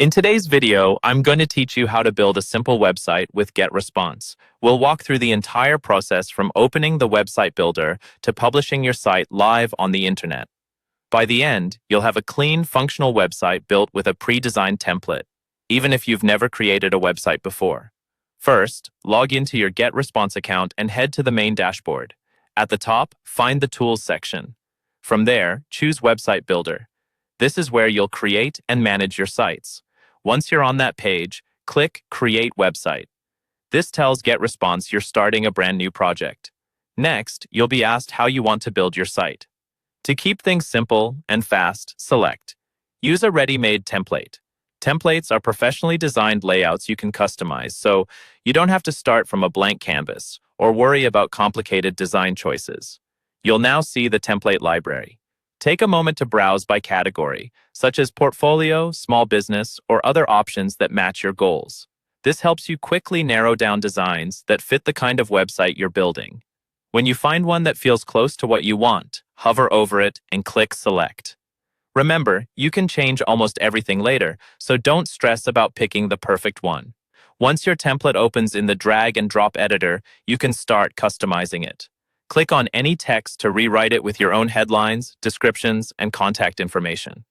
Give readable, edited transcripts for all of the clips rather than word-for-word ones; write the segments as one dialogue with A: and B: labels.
A: In today's video, I'm going to teach you how to build a simple website with Getresponse. We'll walk through the entire process from opening the website builder to publishing your site live on the internet. By the end, you'll have a clean, functional website built with a pre-designed template, even if you've never created a website before. First, log into your Getresponse account and head to the main dashboard. At the top, find the Tools section. From there, choose Website Builder. This is where you'll create and manage your sites. Once you're on that page, click Create Website. This tells Getresponse you're starting a brand new project. Next, you'll be asked how you want to build your site. To keep things simple and fast, select Use a ready-made template. Templates are professionally designed layouts you can customize, so you don't have to start from a blank canvas or worry about complicated design choices. You'll now see the template library. Take a moment to browse by category, such as portfolio, small business, or other options that match your goals. This helps you quickly narrow down designs that fit the kind of website you're building. When you find one that feels close to what you want, hover over it and click Select. Remember, you can change almost everything later, so don't stress about picking the perfect one. Once your template opens in the drag and drop editor, you can start customizing it. Click on any text to rewrite it with your own headlines, descriptions, and contact information.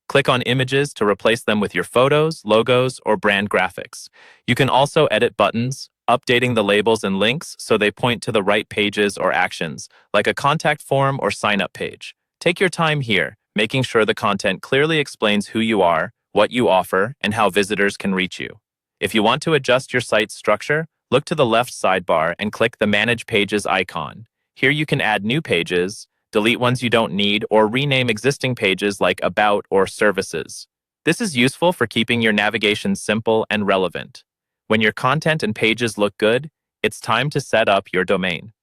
A: Click on images to replace them with your photos, logos, or brand graphics. You can also edit buttons, updating the labels and links so they point to the right pages or actions, like a contact form or sign-up page. Take your time here, making sure the content clearly explains who you are, what you offer, and how visitors can reach you. If you want to adjust your site's structure, look to the left sidebar and click the Manage Pages icon. Here you can add new pages, delete ones you don't need, or rename existing pages like About or Services. This is useful for keeping your navigation simple and relevant. When your content and pages look good, it's time to set up your domain.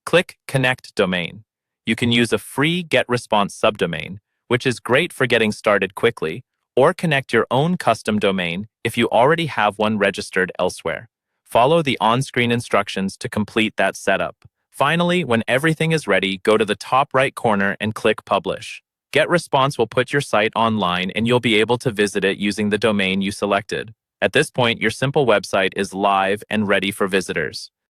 A: Click Connect Domain. You can use a free Getresponse subdomain, which is great for getting started quickly, or connect your own custom domain if you already have one registered elsewhere. Follow the on-screen instructions to complete that setup. Finally, when everything is ready, go to the top right corner and click Publish. Getresponse will put your site online and you'll be able to visit it using the domain you selected. At this point, your simple website is live and ready for visitors.